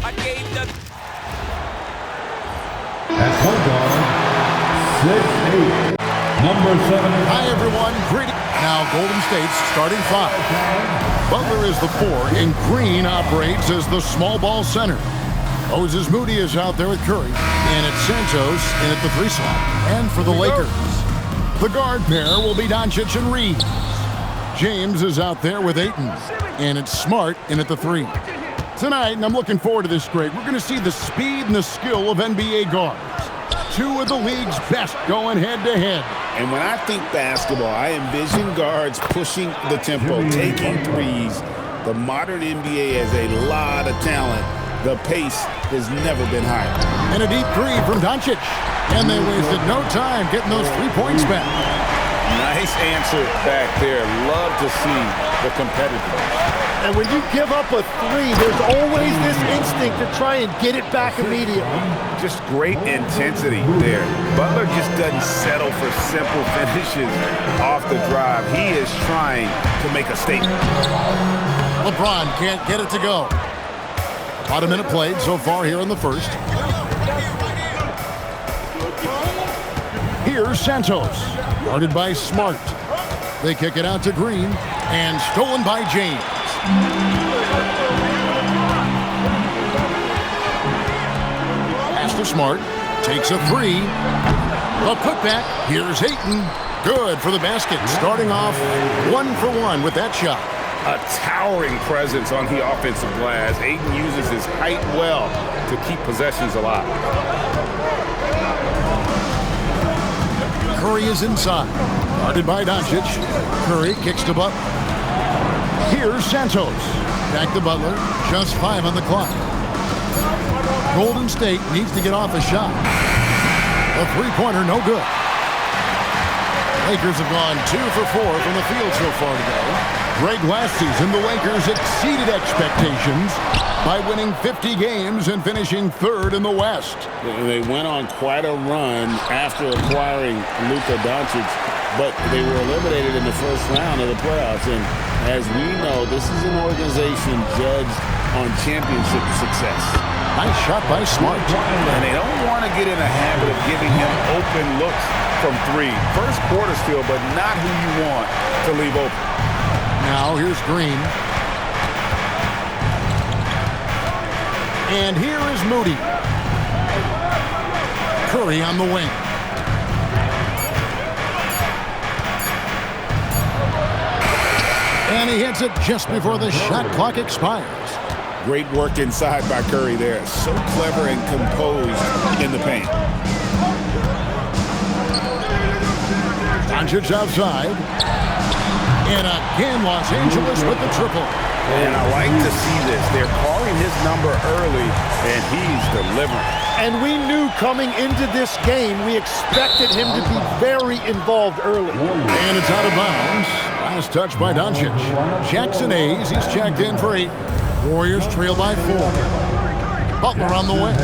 I gave the... At point guard, 6'8", number 7. Hi, everyone. Greedy. Now, Golden State's starting 5. Butler is the 4, and Green operates as the small ball center. Moses Moody is out there with Curry, and it's Santos in at the 3 slot. And for the Lakers, the guard pair will be Doncic and Reeves. James is out there with Ayton, and it's Smart in at the 3. Tonight, and I'm looking forward to this, Greg, we're going to see the speed and the skill of NBA guards. 2 of the league's best going head-to-head. And when I think basketball, I envision guards pushing the tempo, taking threes. The modern NBA has a lot of talent. The pace has never been higher. And a deep 3 from Doncic. And they wasted no time getting those 3 points back. Nice answer back there. Love to see the competitiveness. And when you give up a 3, there's always this instinct to try and get it back immediately. Just great intensity there. Butler just doesn't settle for simple finishes off the drive. He is trying to make a statement. LeBron can't get it to go. About a minute played so far here in the first. Here's Santos, guarded by Smart. They kick it out to Green, and stolen by James. Pass to Smart, takes a 3. A putback, here's Ayton. Good for the basket, starting off 1 for 1 with that shot. A towering presence on the offensive glass. Ayton uses his height well to keep possessions alive. Curry is inside, guarded by Doncic. Curry kicks to Butler. Here's Santos. Back to Butler, just 5 on the clock. Golden State needs to get off a shot. A 3-pointer, no good. Lakers have gone 2 for 4 from the field so far today. Greg, last season, the Lakers exceeded expectations by winning 50 games and finishing 3rd in the West. They went on quite a run after acquiring Luka Doncic, but they were eliminated in the first round of the playoffs. And as we know, this is an organization judged on championship success. Nice shot by Smart. And they don't want to get in a habit of giving him open looks from 3. First quarter still, but not who you want to leave open. Now here's Green. And here is Moody. Curry on the wing. And he hits it just before the shot clock expires. Great work inside by Curry there. So clever and composed in the paint. Doncic outside. And again, Los Angeles with the triple. And I like to see this. They're calling his number early, and he's delivering. And we knew coming into this game, we expected him to be very involved early. And it's out of bounds. Last touch by Doncic. Jackson Hayes, he's checked in for 8. Warriors trail by 4. Butler on the way.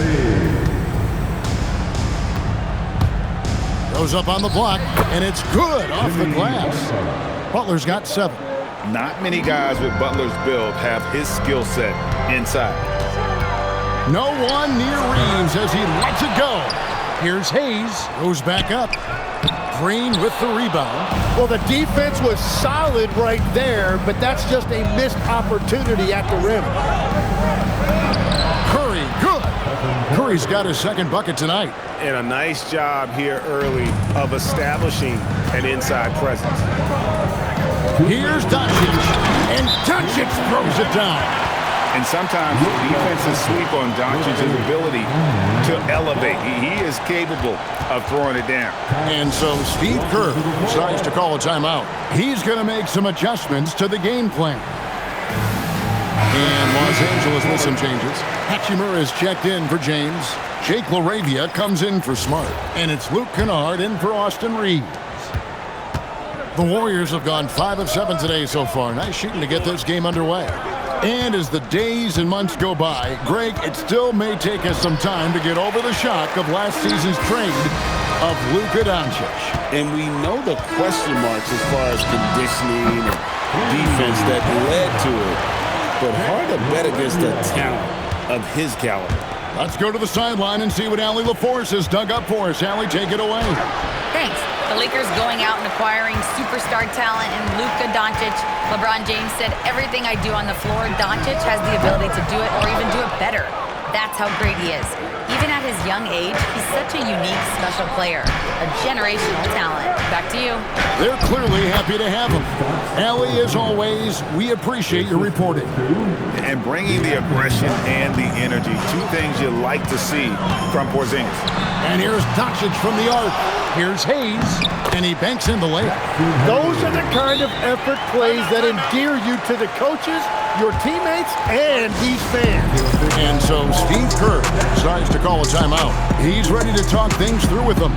Goes up on the block, and it's good off the glass. Butler's got 7. Not many guys with Butler's build have his skill set inside. No one near Reeves as he lets it go. Here's Hayes, goes back up. Green with the rebound. Well, the defense was solid right there, but that's just a missed opportunity at the rim. Curry, good. Curry's got his 2nd bucket tonight. And a nice job here early of establishing an inside presence. Here's Doncic, and Doncic throws it down. And sometimes defenses sweep on Doncic's ability to elevate. He is capable of throwing it down. And so Steve Kerr decides to call a timeout. He's going to make some adjustments to the game plan. And Los Angeles with some changes. Hachimura is checked in for James. Jake LaRavia comes in for Smart. And it's Luke Kennard in for Austin Reeves. The Warriors have gone 5 of 7 today so far. Nice shooting to get this game underway. And as the days and months go by, Greg, it still may take us some time to get over the shock of last season's trade of Luka Doncic. And we know the question marks as far as conditioning and defense that led to it. But hard to bet against the talent of his caliber. Let's go to the sideline and see what Allie LaForce has dug up for us. Allie, take it away. Thanks. The Lakers going out and acquiring superstar talent in Luka Doncic. LeBron James said, everything I do on the floor, Doncic has the ability to do it or even do it better. That's how great he is. Even at his young age, he's such a unique, special player. A generational talent. Back to you. They're clearly happy to have him. Allie, as always, we appreciate your reporting. And bringing the aggression and the energy, two things you like to see from Porzingis. And here's Doncic from the arc. Here's Hayes, and he banks in the layup. Those are the kind of effort plays that endear you to the coaches, your teammates, and these fans. And so Steve Kerr decides to call a timeout. He's ready to talk things through with them.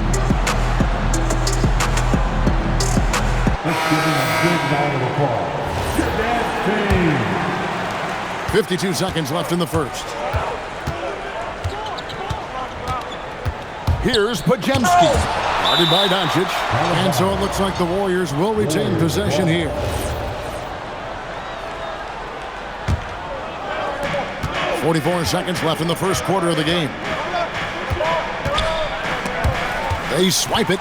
Let's give him a big round of applause. To that team. 52 seconds left in the first. Here's Podziemski. Guarded by Doncic. And so it looks like the Warriors will retain possession here. .44 seconds left in the first quarter of the game. They swipe it.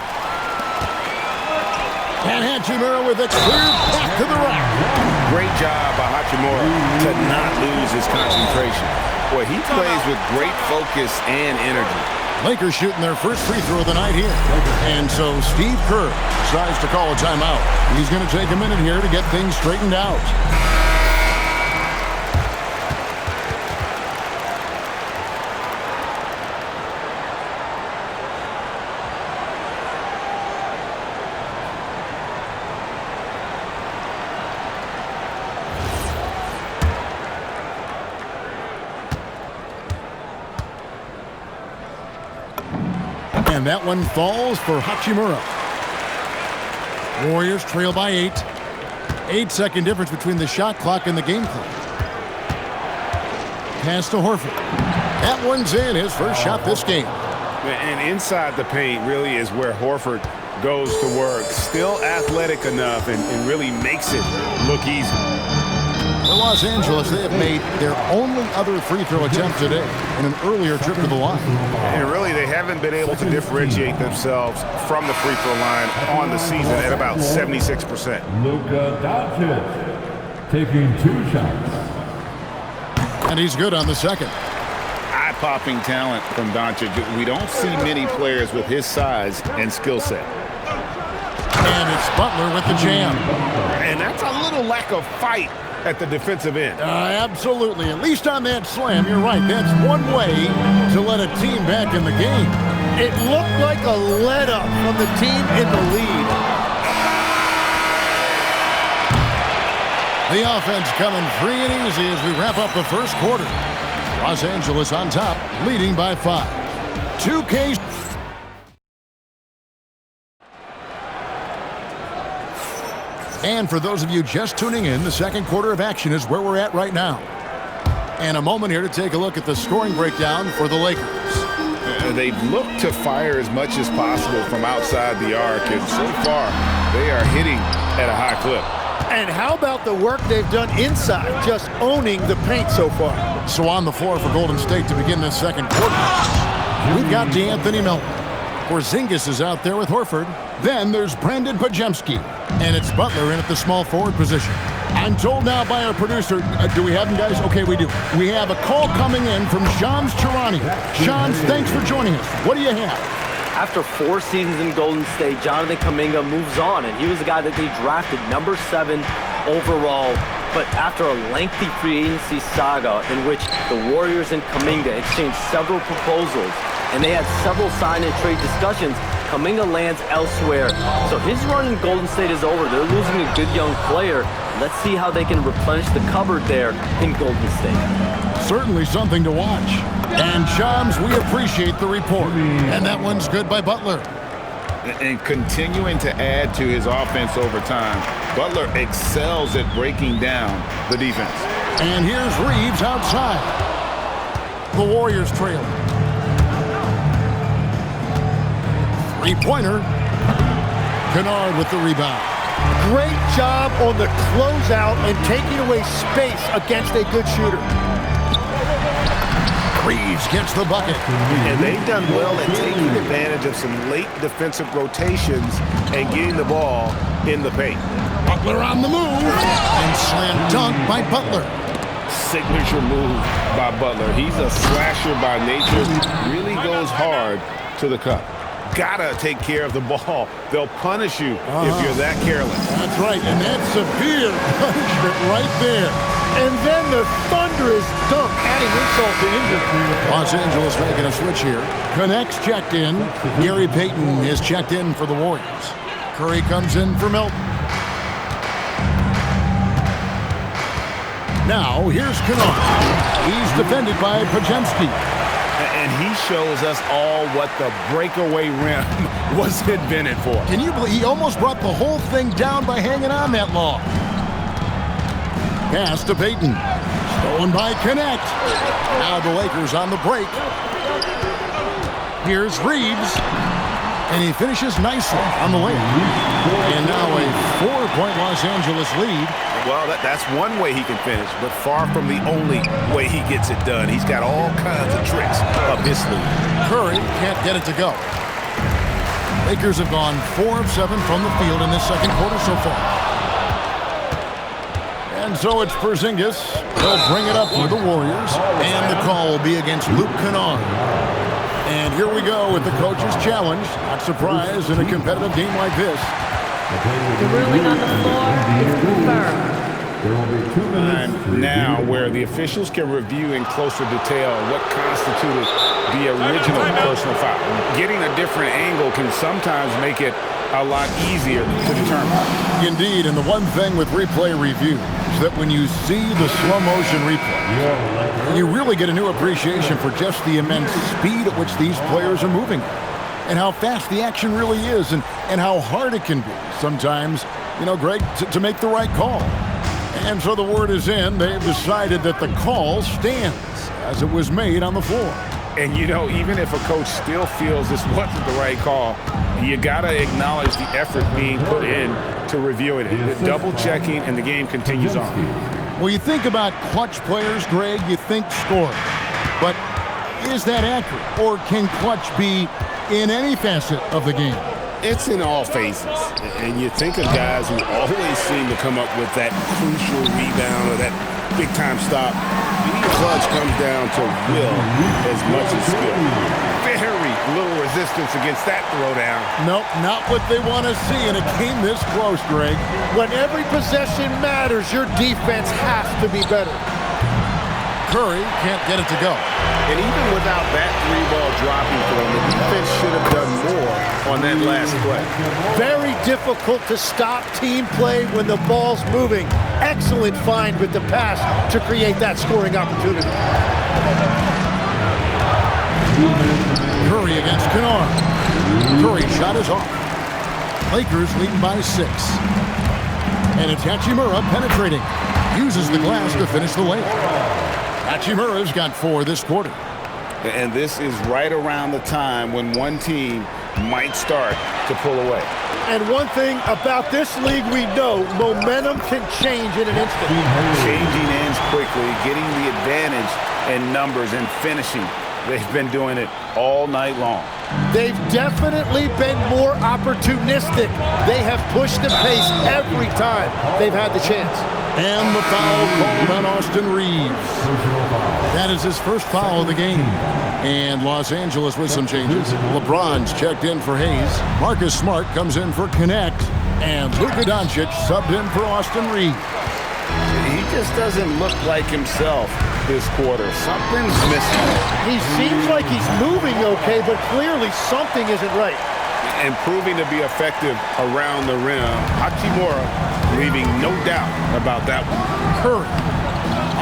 And Hachimura with it cleared back to the rack. Great job by Hachimura to not lose his concentration. Boy, he plays with great focus and energy. Lakers shooting their first free throw of the night here. And so Steve Kerr decides to call a timeout. He's going to take a minute here to get things straightened out. And that one falls for Hachimura. Warriors trail by 8. 8-second difference between the shot clock and the game clock. Pass to Horford. That one's in, his first shot this game. And inside the paint really is where Horford goes to work. Still athletic enough and really makes it look easy. For Los Angeles, they have made their only other free throw attempt today in an earlier trip to the line. And really, they haven't been able to differentiate themselves from the free throw line on the season at about 76%. Luka Doncic taking 2 shots. And he's good on the second. Eye-popping talent from Doncic. We don't see many players with his size and skill set. And it's Butler with the jam. And that's a little lack of fight at the defensive end. Absolutely. At least on that slam, you're right. That's one way to let a team back in the game. It looked like a let-up from the team in the lead. The offense coming free and easy as we wrap up the first quarter. Los Angeles on top, leading by 5. 2K. And for those of you just tuning in, the second quarter of action is where we're at right now. And a moment here to take a look at the scoring breakdown for the Lakers. They've looked to fire as much as possible from outside the arc, and so far they are hitting at a high clip. And how about the work they've done inside, just owning the paint so far? So on the floor for Golden State to begin this second quarter, we've got D'Anthony Melton. Porzingis is out there with Horford. Then there's Brandon Podziemski. And it's Butler in at the small forward position. I'm told now by our producer, do we have him, guys? Okay, we do. We have a call coming in from Shams Charania. Shams, thanks for joining us. What do you have? After 4 seasons in Golden State, Jonathan Kuminga moves on, and he was the guy that they drafted number 7 overall. But after a lengthy free agency saga in which the Warriors and Kuminga exchanged several proposals, and they had several sign and trade discussions, Kuminga lands elsewhere. So his run in Golden State is over. They're losing a good young player. Let's see how they can replenish the cupboard there in Golden State. Certainly something to watch. And Shams, we appreciate the report. And that one's good by Butler. And continuing to add to his offense over time, Butler excels at breaking down the defense. And here's Reeves outside. The Warriors trail. Three-pointer. Kennard with the rebound. Great job on the closeout and taking away space against a good shooter. Reeves gets the bucket. And they've done well at taking advantage of some late defensive rotations and getting the ball in the paint. Butler on the move. And slam dunk by Butler. Signature move by Butler. He's a slasher by nature. Really goes hard to the cup. Gotta take care of the ball. They'll punish you if you're that careless. That's right, and that's severe punishment right there. And then the thunderous dunk, adding insult to injury. Los Angeles making a switch here. Connects checked in. Gary Payton is checked in for the Warriors. Curry comes in for Milton. Now, here's Kennard. He's defended by Podziemski. And he shows us all what the breakaway rim was invented for. Can you believe he almost brought the whole thing down by hanging on that long? Pass to Payton. Stolen by Connect. Now the Lakers on the break. Here's Reeves. And he finishes nicely on the lane. And now a 4-point Los Angeles lead. Well, that's one way he can finish, but far from the only way he gets it done. He's got all kinds of tricks up his sleeve. Curry can't get it to go. Lakers have gone 4 of 7 from the field in this second quarter so far. And so it's Porzingis. He'll bring it up for the Warriors. And the call will be against Luke Kennard. And here we go with the coach's challenge. Not surprised in a competitive game like this. The ruling on the floor is confirmed. There will be 2 minutes. Time now where the officials can review in closer detail what constituted the original personal foul. Getting a different angle can sometimes make it a lot easier to determine. Indeed, and the one thing with replay review is that when you see the slow motion replay, you really get a new appreciation for just the immense speed at which these players are moving and how fast the action really is and how hard it can be sometimes, Greg, to make the right call. And so the word is in. They've decided that the call stands as it was made on the floor. And, even if a coach still feels this wasn't the right call, you got to acknowledge the effort being put in to reviewing it. Double checking, and the game continues on. Well, you think about clutch players, Greg, you think scoring. But is that accurate? Or can clutch be in any facet of the game? It's in all phases. And you think of guys who always seem to come up with that crucial rebound or that big-time stop. Being clutch comes down to will as much as skill. Very little resistance against that throwdown. Nope, not what they want to see in a game this close, Greg. When every possession matters, your defense has to be better. Curry can't get it to go. And even without that 3-ball dropping for him, the defense should have done more on that last play. Very difficult to stop team play when the ball's moving. Excellent find with the pass to create that scoring opportunity. Curry against Kennard. Curry shot is off. Lakers leading by 6. And it's Hachimura penetrating. Uses the glass to finish the layup. Hachimura's got 4 this quarter. And this is right around the time when one team might start to pull away. And one thing about this league we know, momentum can change in an instant. Changing ends quickly, getting the advantage in numbers and finishing. They've been doing it all night long. They've definitely been more opportunistic. They have pushed the pace every time they've had the chance. And the foul called on Austin Reeves. That is his first foul of the game. And Los Angeles with some changes. LeBron's checked in for Hayes. Marcus Smart comes in for Connect. And Luka Doncic subbed in for Austin Reeves. He just doesn't look like himself this quarter. Something's missing. He seems like he's moving okay, but clearly something isn't right. And proving to be effective around the rim. Hachimura leaving no doubt about that one. Curry.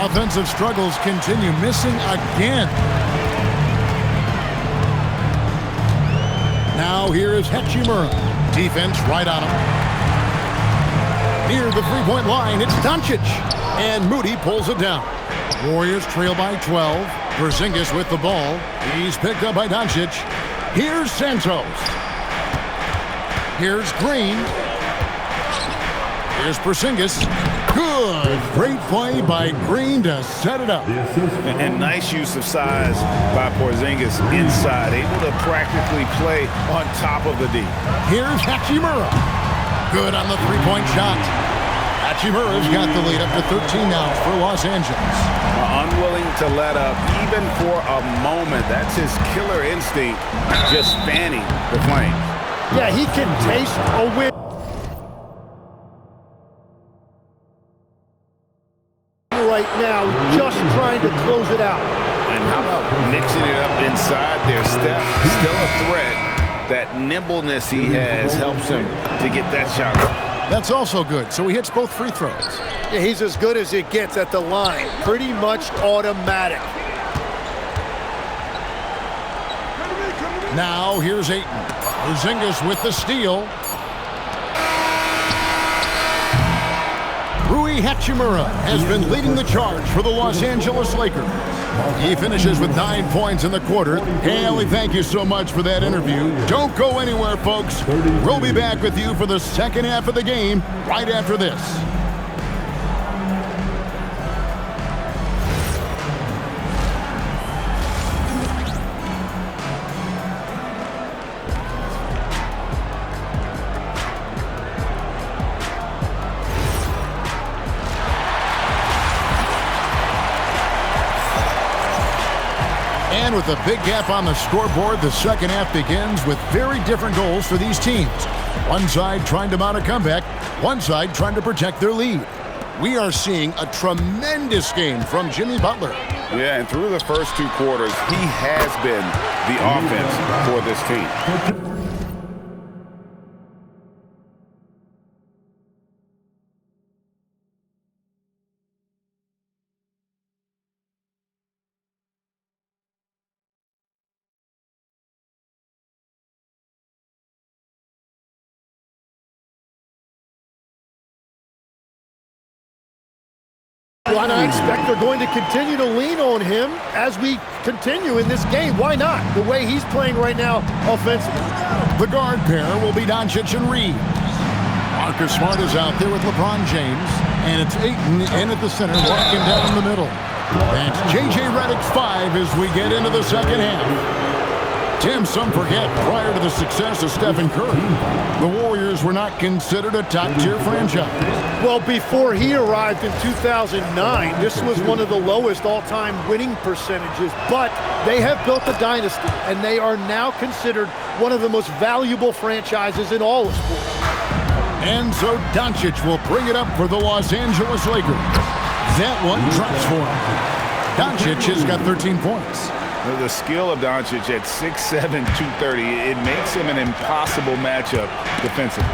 Offensive struggles continue, missing again. Now here is Hachimura. Defense right on him. Near the three-point line, it's Doncic. And Moody pulls it down. Warriors trail by 12. Porzingis with the ball. He's picked up by Doncic. Here's Santos. Here's Green. Here's Porzingis. Good. Great play by Green to set it up. And nice use of size by Porzingis inside, able to practically play on top of the D. Here's Hachimura. Good on the three-point shot. Hachimura's got the lead up to 13 now for Los Angeles. Unwilling to let up even for a moment. That's his killer instinct, just fanning the Flames. Yeah, he can taste a win. Right now, just trying to close it out. And how about mixing it up inside there? Steph, still a threat. That nimbleness he has helps him to get that shot up. That's also good, so he hits both free throws. Yeah, he's as good as it gets at the line. Pretty much automatic. Now here's Ayton. Porzingis with the steal. Rui Hachimura has been leading the charge for the Los Angeles Lakers. He finishes with 9 points in the quarter. Hey, Ellie, thank you so much for that interview. Don't go anywhere, folks. We'll be back with you for the second half of the game right after this. And with a big gap on the scoreboard, the second half begins with very different goals for these teams. One side trying to mount a comeback, one side trying to protect their lead. We are seeing a tremendous game from Jimmy Butler. Yeah, and through the first 2 quarters, he has been the offense for this team. Well, and I expect they're going to continue to lean on him as we continue in this game. Why not? The way he's playing right now offensively. The guard pair will be Doncic and Reeves. Marcus Smart is out there with LeBron James, and it's Ayton in at the center, walking down the middle. That's J.J. Redick's 5 as we get into the second half. Tim, some forget, prior to the success of Stephen Curry, the Warriors were not considered a top-tier franchise. Well, before he arrived in 2009, this was one of the lowest all-time winning percentages, but they have built a dynasty, and they are now considered one of the most valuable franchises in all of sports. And so Doncic will bring it up for the Los Angeles Lakers. That one drops for him. Doncic has got 13 points. The skill of Doncic at 6'7", 230, it makes him an impossible matchup defensively.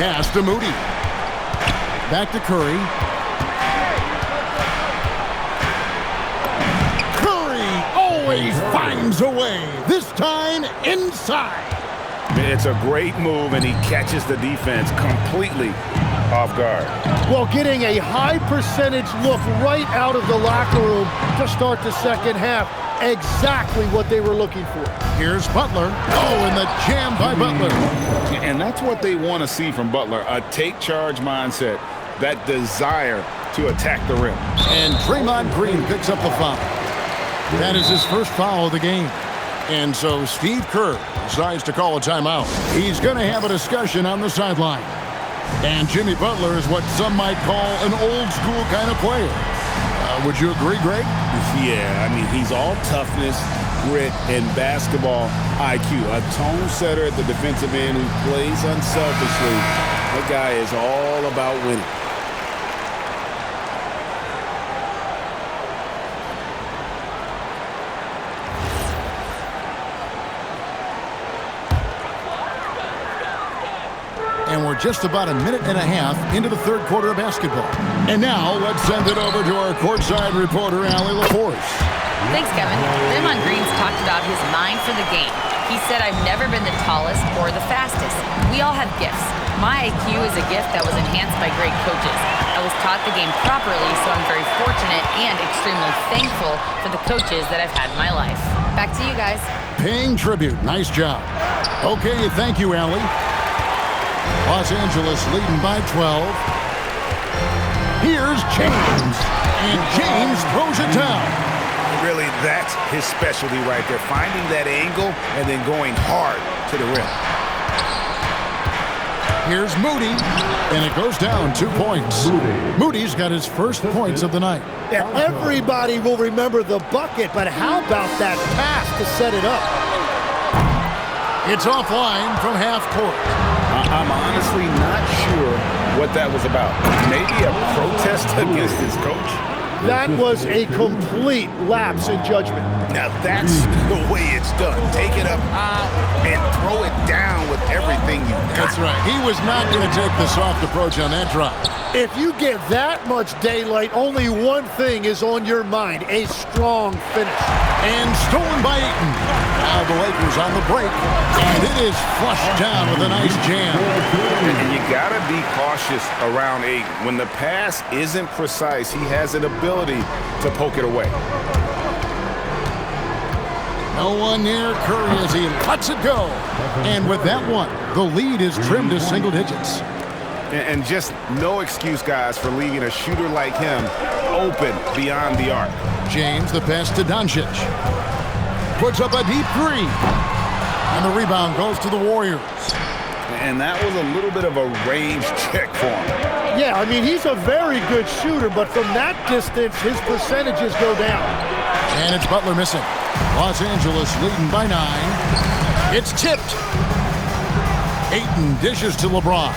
Pass to Moody. Back to Curry. Curry always finds a way. This time inside. It's a great move, and he catches the defense completely off guard. Well, getting a high percentage look right out of the locker room to start the second half. Exactly what they were looking for. Here's Butler. Oh, and the jam by Butler. And that's what they want to see from Butler, a take-charge mindset, that desire to attack the rim. And Draymond Green picks up the foul. That is his first foul of the game. And so Steve Kerr decides to call a timeout. He's going to have a discussion on the sideline. And Jimmy Butler is what some might call an old-school kind of player. Would you agree, Greg? Yeah, I mean, he's all toughness, grit, and basketball IQ. A tone setter at the defensive end who plays unselfishly. That guy is all about winning. And we're just about a minute and a half into the third quarter of basketball. And now, let's send it over to our courtside reporter, Allie LaForce. Thanks, Kevin. Draymond Green's talked about his mind for the game. He said, I've never been the tallest or the fastest. We all have gifts. My IQ is a gift that was enhanced by great coaches. I was taught the game properly, so I'm very fortunate and extremely thankful for the coaches that I've had in my life. Back to you guys. Paying tribute. Nice job. Okay, thank you, Allie. Los Angeles leading by 12. Here's James. And James throws it down. Really, that's his specialty right there. Finding that angle and then going hard to the rim. Here's Moody, and it goes down 2 points. Moody's got his first points of the night. Yeah, everybody will remember the bucket, but how about that pass to set it up? It's offline from half court. I'm honestly not sure what that was about. Maybe a protest against his coach? That was a complete lapse in judgment. Now that's the way it's done. Take it up high and throw it down with everything you got. That's right. He was not going to take the soft approach on that drive. If you get that much daylight, only one thing is on your mind, a strong finish. And stolen by Ayton. Now the Lakers on the break, and it is flushed down with a nice jam. And you got to be cautious around Ayton. When the pass isn't precise, he has an ability to poke it away. No one near Curry as he lets it go. And with that one, the lead is trimmed to single digits. And just no excuse, guys, for leaving a shooter like him open beyond the arc. James, the pass to Doncic. Puts up a deep three. And the rebound goes to the Warriors. And that was a little bit of a range check for him. Yeah, I mean, he's a very good shooter, but from that distance, his percentages go down. And it's Butler missing. Los Angeles leading by 9. It's tipped. Ayton dishes to LeBron.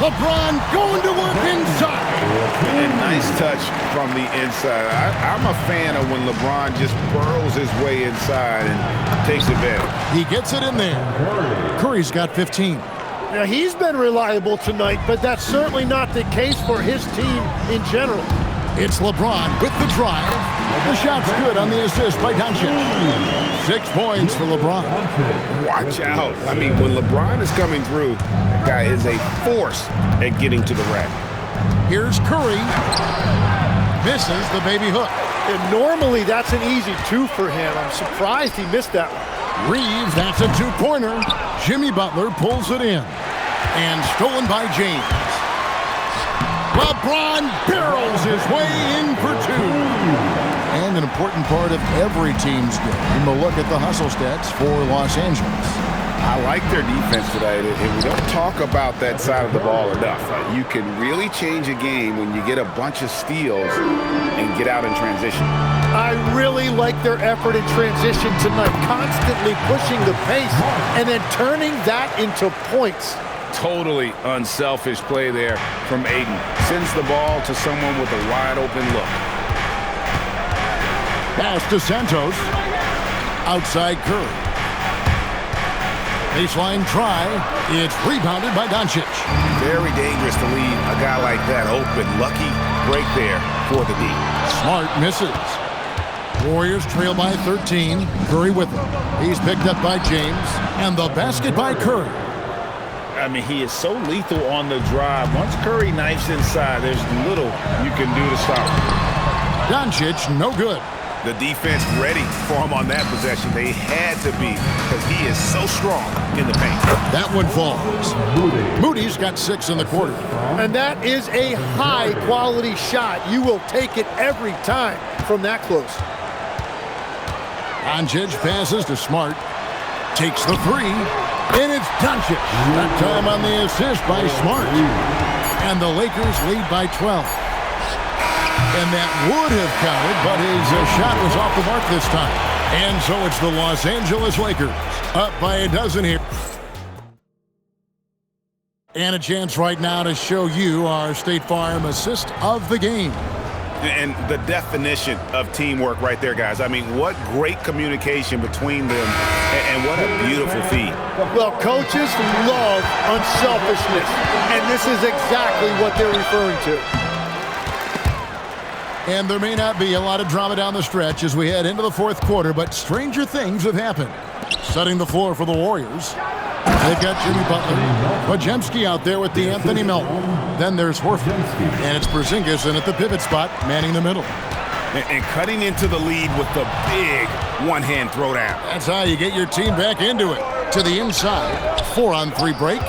LeBron going to work inside. And nice touch from the inside. I'm a fan of when LeBron just burrows his way inside and takes advantage. He gets it in there. Curry's got 15. Now, he's been reliable tonight, but that's certainly not the case for his team in general. It's LeBron with the drive. The shot's good on the assist by Doncic. 6 points for LeBron. Watch out. I mean, when LeBron is coming through, that guy is a force at getting to the rack. Here's Curry. Misses the baby hook. And normally, that's an easy 2 for him. I'm surprised he missed that one. Reeves, that's a 2-pointer. Jimmy Butler pulls it in. And stolen by James. LeBron barrels his way in for 2. And an important part of every team's game, a look at the hustle stats for Los Angeles. I like their defense today, and we don't talk about that side of the ball enough. You can really change a game when you get a bunch of steals and get out in transition. I really like their effort in transition tonight, constantly pushing the pace and then turning that into points. Totally unselfish play there from Ayton. Sends the ball to someone with a wide open look. Pass to Santos. Outside Curry. Baseline try. It's rebounded by Doncic. Very dangerous to leave a guy like that open. Lucky break there for the D. Smart misses. Warriors trail by 13. Curry with him. He's picked up by James. And the basket by Curry. I mean, he is so lethal on the drive. Once Curry knifes inside, there's little you can do to stop him. Doncic, no good. The defense ready for him on that possession. They had to be because he is so strong in the paint. That one falls. Moody's got 6 in the quarter. And that is a high-quality shot. You will take it every time from that close. Doncic passes to Smart. Takes the 3. And it's Doncic. That time on the assist by Smart. And the Lakers lead by 12. And that would have counted, but his shot was off the mark this time. And so it's the Los Angeles Lakers up by a dozen here. And a chance right now to show you our State Farm assist of the game. And the definition of teamwork right there, guys. I mean, what great communication between them, and what a beautiful feed. Well, coaches love unselfishness, and this is exactly what they're referring to. And there may not be a lot of drama down the stretch as we head into the 4th quarter, but stranger things have happened. Setting the floor for the Warriors. They've got Jimmy Butler. Podziemski out there with the Anthony Melton. Then there's Horford. And it's Porzingis in at the pivot spot, manning the middle. And cutting into the lead with the big one-hand throwdown. That's how you get your team back into it. To the inside, 4-on-3 break.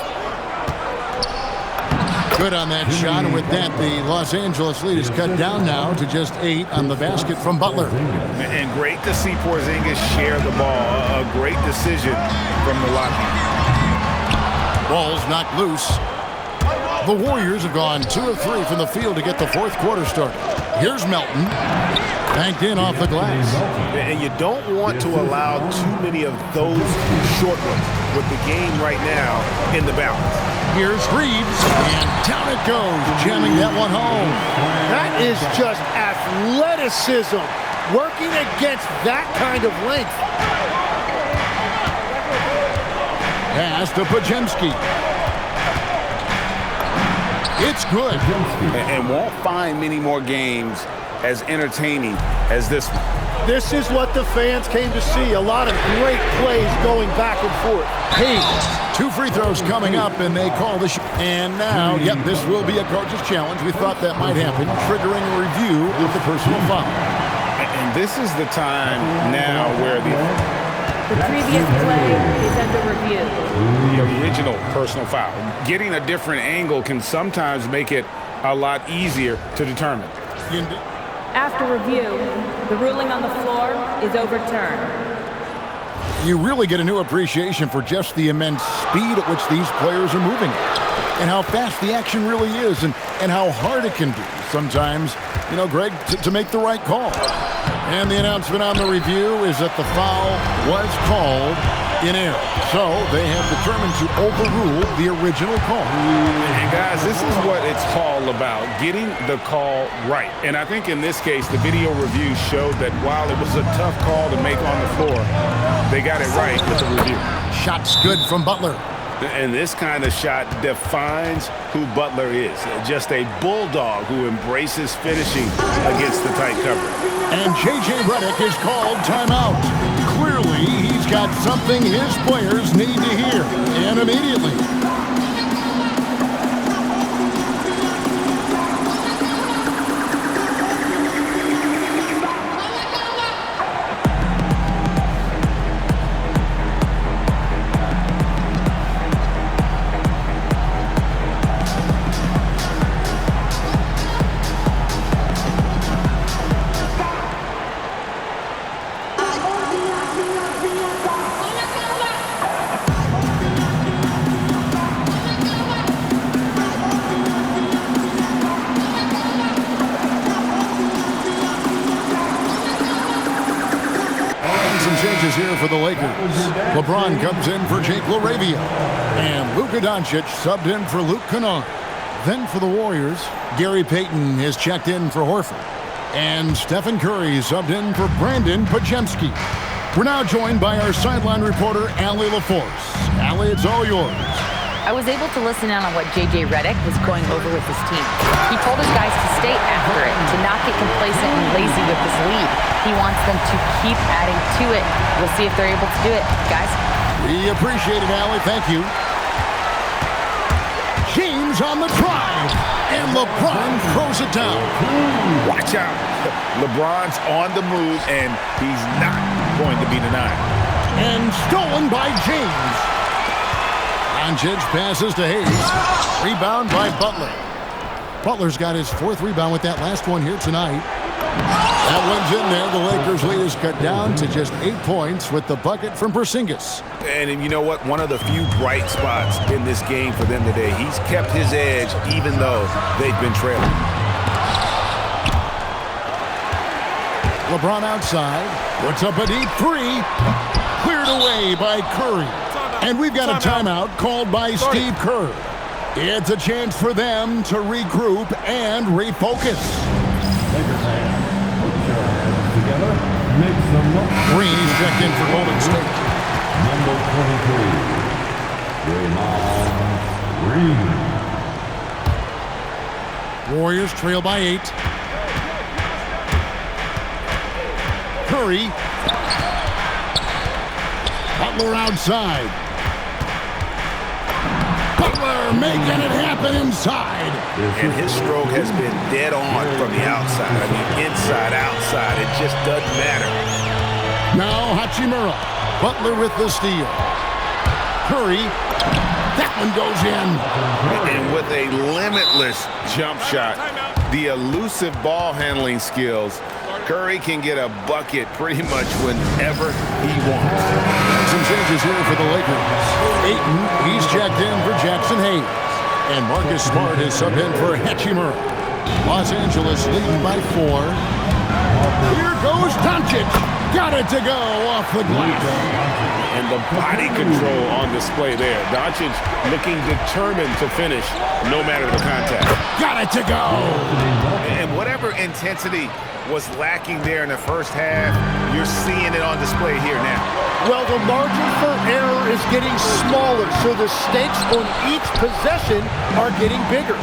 Good on that shot, and with that, the Los Angeles lead is cut down now to just 8 on the basket from Butler. And great to see Porzingis share the ball. A great decision from the Lockheed. Ball's knocked loose. The Warriors have gone 2 of 3 from the field to get the fourth quarter started. Here's Melton. Banked in off the glass. And you don't want to allow too many of those short ones with the game right now in the balance. Here's Reeves, and down it goes, jamming that one home. That is just athleticism, working against that kind of length. Pass to Pajemski. It's good. And won't find many more games as entertaining as this one. This is what the fans came to see. A lot of great plays going back and forth. Hayes, 2 free throws coming up, and they call the shot. And now, yep, this will be a coach's challenge. We thought that might happen, triggering a review of the personal foul. And this is the time now where the previous play is under review. The original personal foul. Getting a different angle can sometimes make it a lot easier to determine. After review, the ruling on the floor is overturned. You really get a new appreciation for just the immense speed at which these players are moving and how fast the action really is and how hard it can be sometimes, you know, Greg, to make the right call. And the announcement on the review is that the foul was called in error. So they have determined to overrule the original call. And guys, this is what it's all about, getting the call right. And I think in this case, the video review showed that while it was a tough call to make on the floor, they got it right with the review. Shot's good from Butler. And this kind of shot defines who Butler is. Just a bulldog who embraces finishing against the tight cover. And J.J. Redick is called timeout. Clearly, he's got something his players need to hear, and immediately. Here for the Lakers. LeBron comes in for Jake LaRavia. And Luka Doncic subbed in for Luke Kennard. Then for the Warriors, Gary Payton is checked in for Horford. And Stephen Curry subbed in for Brandon Pajemski. We're now joined by our sideline reporter, Allie LaForce. Allie, it's all yours. I was able to listen in on what J.J. Redick was going over with his team. He told his guys to stay after it, to not get complacent and lazy with this lead. He wants them to keep adding to it. We'll see if they're able to do it, guys. We appreciate it, Allie. Thank you. James on the drive, and LeBron throws it down. Watch out. LeBron's on the move, and he's not going to be denied. And stolen by James. Doncic passes to Hayes. Rebound by Butler. Butler's got his 4th rebound with that last one here tonight. That one's in there. The Lakers lead is cut down to just 8 points with the bucket from Porzingis. And you know what? One of the few bright spots in this game for them today. He's kept his edge even though they've been trailing. LeBron outside. Puts up a deep 3. Cleared away by Curry. And we've got a timeout called by Steve Kerr. It's a chance for them to regroup and refocus. Green is checked in for Golden State. Number 23, Draymond Green. Warriors trail by 8. Curry. Butler outside. Butler making it happen inside. And his stroke has been dead on from the outside. I mean, inside, outside, it just doesn't matter. Now Hachimura. Butler with the steal. Curry. That one goes in. And with a limitless jump shot, the elusive ball handling skills, Curry can get a bucket pretty much whenever he wants. Some changes here for the Lakers. Ayton, he's checked in for Jackson Hayes. And Marcus Smart is subbed in for Hachimura. Los Angeles leading by 4. Here goes Doncic. Got it to go off the glass. And the body control on display there. Doncic looking determined to finish no matter the contact. Got it to go. And whatever intensity was lacking there in the first half, you're seeing it on display here now. Well, the margin for error is getting smaller, so the stakes on each possession are getting bigger.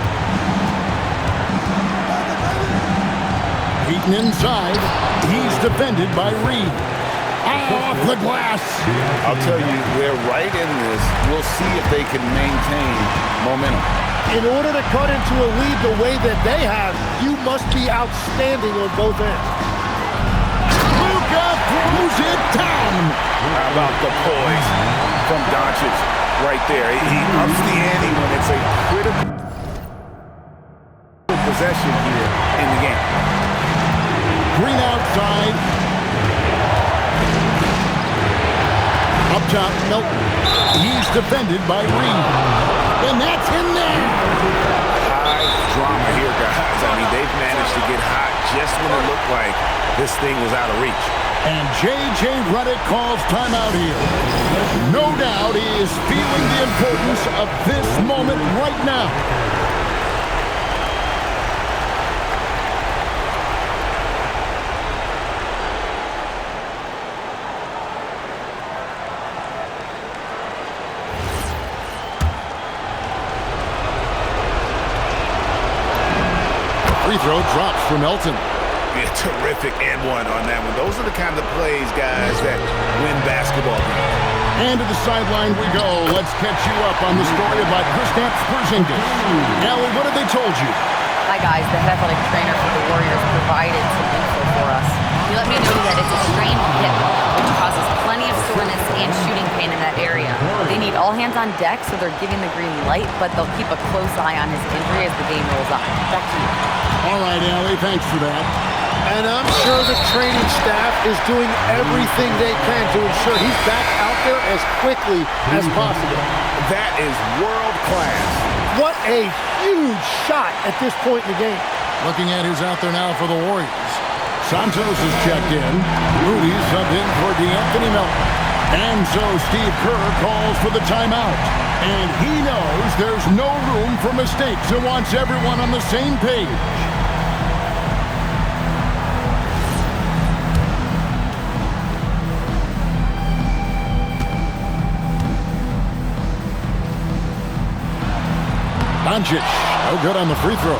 Beaten inside. He's defended by Reed. Off the glass. I'll tell you, they're right in this. We'll see if they can maintain momentum. In order to cut into a lead the way that they have, you must be outstanding on both ends. Luka throws it down. How about the poise from Doncic right there? He ups the ante when it's a critical possession here in the game. Green outside. Up top, Melton. He's defended by Reed. And that's in there. High drama here, guys. I mean, they've managed to get hot just when it looked like this thing was out of reach. And J.J. Redick calls timeout here. No doubt he is feeling the importance of this moment right now. Free throw drops for Melton. Yeah, terrific and one on that one. Those are the kind of plays, guys, that win basketball games. And to the sideline we go. Let's catch you up on the story about Kristaps Porzingis. Allie, what have they told you? Hi, guys. The head athletic trainer for the Warriors provided some info for us. He let me know that it's a strained hip, which causes plenty of soreness and shooting pain in that area. They need all hands on deck, so they're giving the green light, but they'll keep a close eye on his injury as the game rolls on. Back to you. All right, Allie, thanks for that. And I'm sure the training staff is doing everything they can to ensure he's back out there as quickly as possible. That is world class. What a huge shot at this point in the game. Looking at who's out there now for the Warriors. Santos is checked in. Rudy's subbed in for D'Anthony Melton. And so Steve Kerr calls for the timeout. And he knows there's no room for mistakes and wants everyone on the same page. Doncic, no good on the free throw.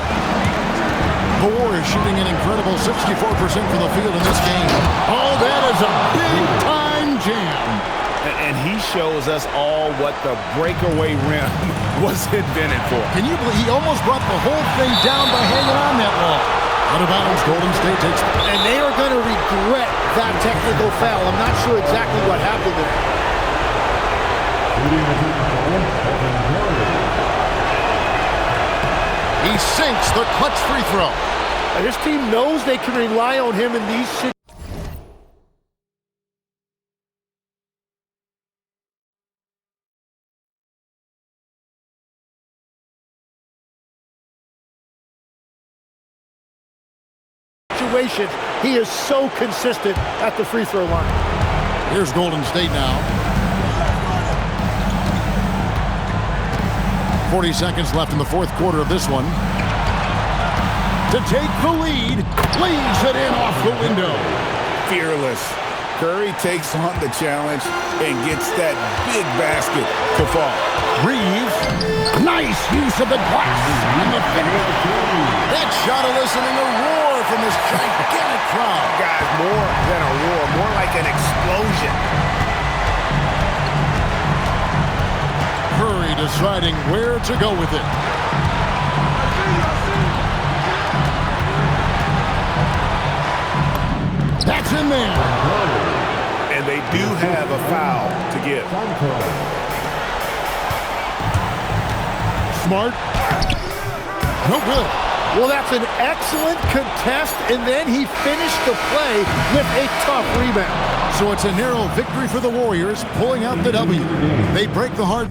The Warriors shooting an incredible 64% from the field in this game. Oh, that is a big-time jam. And he shows us all what the breakaway rim was invented for. Can you believe he almost brought the whole thing down by hanging on that wall? Out of bounds, Golden State takes it. And they are going to regret that technical foul. I'm not sure exactly what happened there. He sinks the clutch free throw. And this team knows they can rely on him in these situations. He is so consistent at the free throw line. Here's Golden State now. 40 seconds left in the fourth quarter of this one. To take the lead, leaves it in off the window. Fearless. Curry takes on the challenge and gets that big basket to fall. Reeves, nice use of the glass. And the finish. That shot eliciting a roar from this gigantic crowd. Guys, more than a roar, more like an explosion. Curry referee deciding where to go with it. That's in there. And they do have a foul to give. Smart. No good. Well, that's an excellent contest, and then he finished the play with a tough rebound. So it's a narrow victory for the Warriors, pulling out the W. They break the hard